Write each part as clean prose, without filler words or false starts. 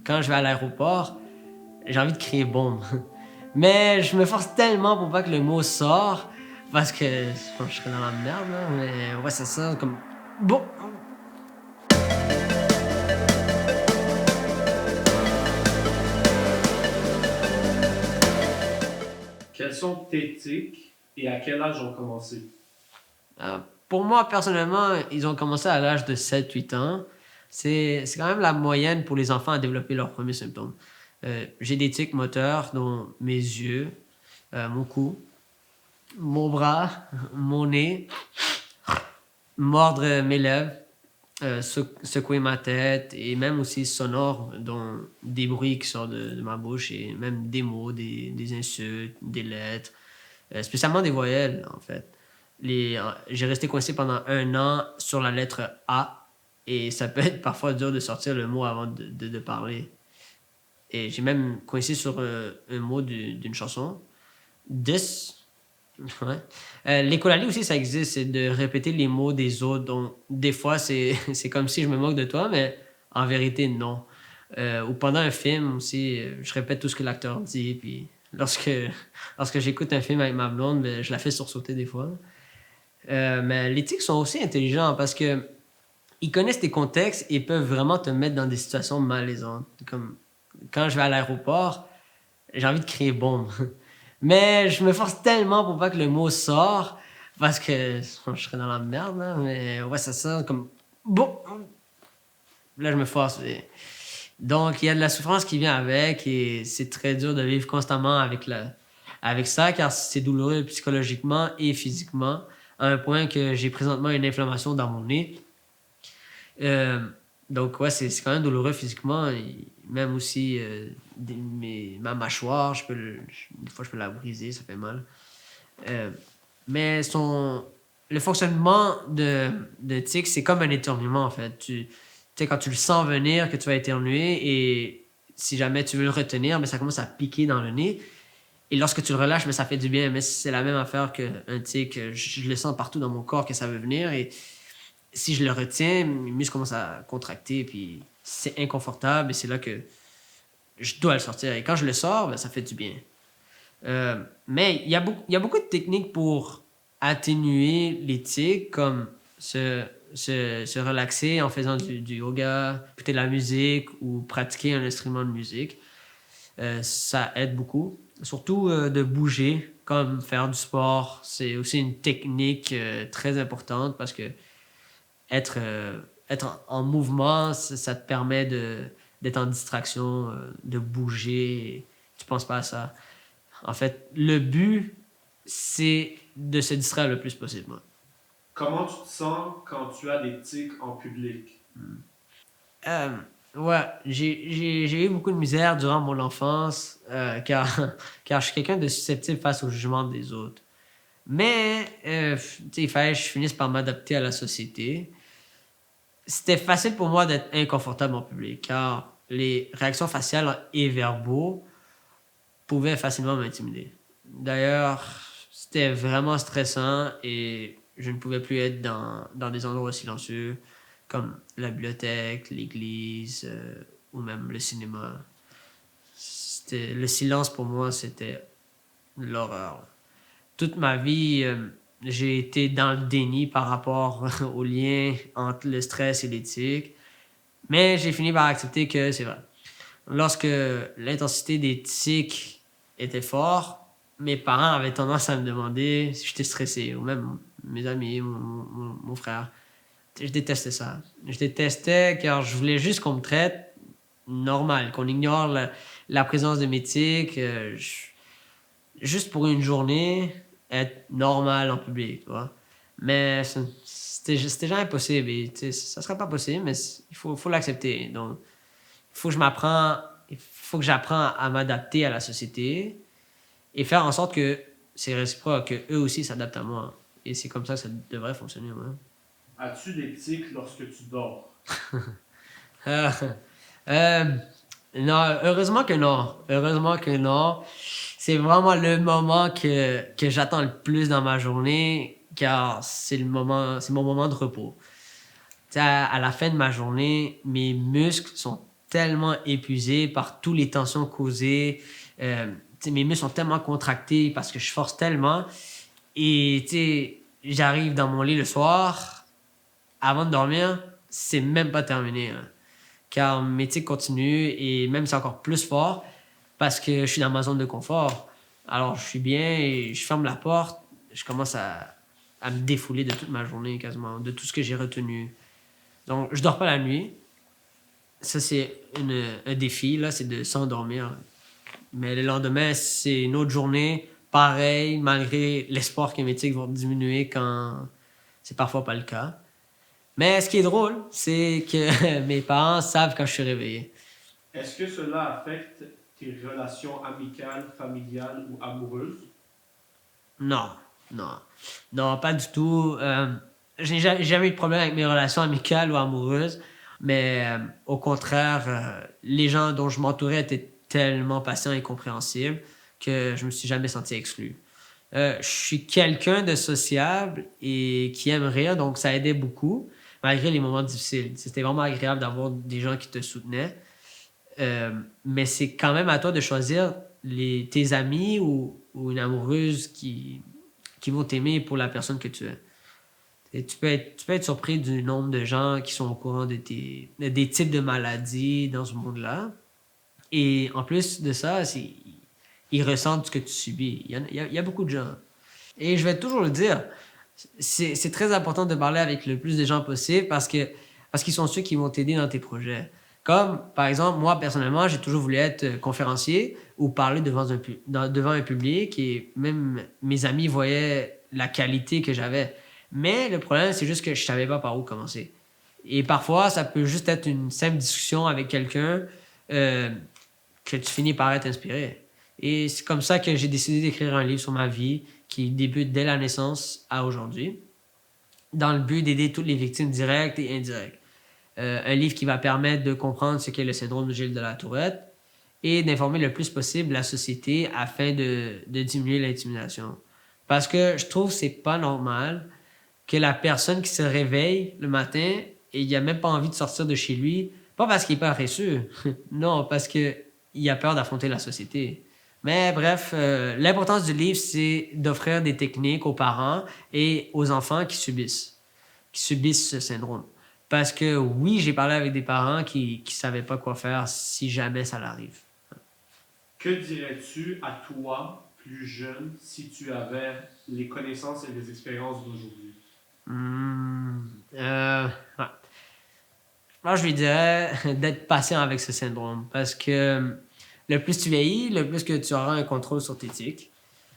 quand je vais à l'aéroport, j'ai envie de crier bombe. Mais je me force tellement pour pas que le mot sorte, parce que je serais dans la merde, là. Mais ouais, c'est ça, comme... Bon. Quels sont tes tics et à quel âge ont commencé? Pour moi, personnellement, ils ont commencé à l'âge de 7-8 ans. C'est quand même la moyenne pour les enfants à développer leurs premiers symptômes. J'ai des tics moteurs, dont mes yeux, mon cou, mon bras, mon nez, mordre mes lèvres, secouer ma tête et même aussi sonore, dont des bruits qui sortent de ma bouche et même des mots, des insultes, des lettres, spécialement des voyelles en fait. J'ai resté coincé pendant 1 an sur la lettre A et ça peut être parfois dur de sortir le mot avant de parler. Et j'ai même coincé sur un mot d'une chanson. This. Ouais. L'écolalie aussi, ça existe, c'est de répéter les mots des autres. Donc, des fois, c'est comme si je me moque de toi, mais en vérité, non. Ou pendant un film aussi, je répète tout ce que l'acteur dit. Puis lorsque j'écoute un film avec ma blonde, ben, je la fais sursauter des fois. Mais les tics sont aussi intelligents parce que ils connaissent tes contextes et peuvent vraiment te mettre dans des situations malaisantes. Comme quand je vais à l'aéroport, j'ai envie de crier bombe. Mais je me force tellement pour pas que le mot sorte parce que je serais dans la merde, là. Mais ouais, ça sort comme bon. Là, je me force. Donc, il y a de la souffrance qui vient avec et c'est très dur de vivre constamment avec ça car c'est douloureux psychologiquement et physiquement à un point que j'ai présentement une inflammation dans mon nez. Euh, donc, ouais, c'est quand même douloureux physiquement. Et même aussi, ma mâchoire, des fois, je peux la briser, ça fait mal. Euh, mais le fonctionnement de tic, c'est comme un éternuement, en fait. Tu sais, quand tu le sens venir, que tu vas éternuer, et si jamais tu veux le retenir, mais ça commence à piquer dans le nez. Et lorsque tu le relâches, mais ça fait du bien. Mais c'est la même affaire qu'un tic. Je le sens partout dans mon corps que ça veut venir. Et si je le retiens, mes muscles commencent à contracter, puis c'est inconfortable, et c'est là que je dois le sortir. Et quand je le sors, ben, ça fait du bien. Mais il y a beaucoup de techniques pour atténuer les tics, comme se relaxer en faisant du yoga, écouter de la musique ou pratiquer un instrument de musique. Ça aide beaucoup. Surtout de bouger, comme faire du sport. C'est aussi une technique très importante parce que être en mouvement, ça te permet d'être en distraction, de bouger. Tu penses pas à ça. En fait, le but, c'est de se distraire le plus possible. Comment tu te sens quand tu as des tics en public? Euh, ouais, j'ai eu beaucoup de misère durant mon enfance car je suis quelqu'un de susceptible face au jugement des autres. Mais il fallait que je finisse par m'adapter à la société. C'était facile pour moi d'être inconfortable en public car les réactions faciales et verbaux pouvaient facilement m'intimider. D'ailleurs, c'était vraiment stressant et je ne pouvais plus être dans des endroits silencieux comme la bibliothèque, l'église ou même le cinéma. Le silence pour moi, c'était l'horreur. Toute ma vie, j'ai été dans le déni par rapport au lien entre le stress et l'éthique. Mais j'ai fini par accepter que c'est vrai. Lorsque l'intensité des tics était forte, mes parents avaient tendance à me demander si j'étais stressé, ou même mes amis, mon frère. Je détestais ça. Je détestais car je voulais juste qu'on me traite normal, qu'on ignore la présence de mes tics, juste pour une journée, être normal en public, tu vois. Mais c'était jamais possible. Et, ça serait pas possible, mais faut l'accepter. Donc, il faut que j'apprenne à m'adapter à la société et faire en sorte que c'est réciproque, que eux aussi s'adaptent à moi. Et c'est comme ça que ça devrait fonctionner, ouais. As-tu des tics lorsque tu dors? Euh, euh, non, heureusement que non. Heureusement que non. C'est vraiment le moment que j'attends le plus dans ma journée, car c'est mon moment de repos. Tu sais, à la fin de ma journée, mes muscles sont tellement épuisé par toutes les tensions causées. Mes muscles sont tellement contractés parce que je force tellement. Et j'arrive dans mon lit le soir, avant de dormir, c'est même pas terminé. Hein. Car mes tics continuent et même c'est encore plus fort parce que je suis dans ma zone de confort. Alors je suis bien et je ferme la porte, je commence à me défouler de toute ma journée quasiment, de tout ce que j'ai retenu. Donc je dors pas la nuit. Ça c'est un défi, là, c'est de s'endormir. Mais le lendemain, c'est une autre journée, pareil, malgré l'espoir que mes tics vont diminuer quand c'est parfois pas le cas. Mais ce qui est drôle, c'est que mes parents savent quand je suis réveillé. Est-ce que cela affecte tes relations amicales, familiales ou amoureuses? Non, non, non, pas du tout. J'ai jamais eu de problème avec mes relations amicales ou amoureuses, mais au contraire, les gens dont je m'entourais étaient tellement patients et compréhensibles que je me suis jamais senti exclu. Je suis quelqu'un de sociable et qui aime rire, donc ça aidait beaucoup, malgré les moments difficiles. C'était vraiment agréable d'avoir des gens qui te soutenaient. Mais c'est quand même à toi de choisir tes amis ou une amoureuse qui vont t'aimer pour la personne que tu es. Et tu peux être surpris du nombre de gens qui sont au courant des types de maladies dans ce monde-là. Et en plus de ça, ils ressentent ce que tu subis. Il y a beaucoup de gens. Et je vais toujours le dire, c'est très important de parler avec le plus de gens possible parce qu'ils sont ceux qui vont t'aider dans tes projets. Comme, par exemple, moi, personnellement, j'ai toujours voulu être conférencier ou parler devant un public et même mes amis voyaient la qualité que j'avais. Mais le problème, c'est juste que je savais pas par où commencer. Et parfois, ça peut juste être une simple discussion avec quelqu'un euh, que tu finis par être inspiré. Et c'est comme ça que j'ai décidé d'écrire un livre sur ma vie qui débute dès la naissance à aujourd'hui, dans le but d'aider toutes les victimes directes et indirectes. Un livre qui va permettre de comprendre ce qu'est le syndrome de Gilles de la Tourette et d'informer le plus possible la société afin de diminuer l'intimidation. Parce que je trouve que c'est pas normal que la personne qui se réveille le matin et il a même pas envie de sortir de chez lui, pas parce qu'il est paresseux, non, parce que il a peur d'affronter la société. Mais bref, l'importance du livre, c'est d'offrir des techniques aux parents et aux enfants qui subissent ce syndrome. Parce que oui, j'ai parlé avec des parents qui savaient pas quoi faire si jamais ça l'arrive. Que dirais-tu à toi, plus jeune, si tu avais les connaissances et les expériences d'aujourd'hui? Hmm, ouais. Moi, je lui dirais d'être patient avec ce syndrome parce que le plus tu vieillis, le plus que tu auras un contrôle sur tes tics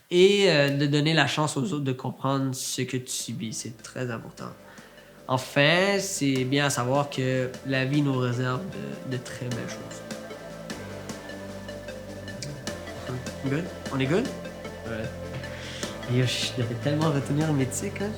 et de donner la chance aux autres de comprendre ce que tu subis. C'est très important. Enfin, c'est bien à savoir que la vie nous réserve de très belles choses. Good? On est good? Ouais. Et je devais tellement retenir mes tics, hein?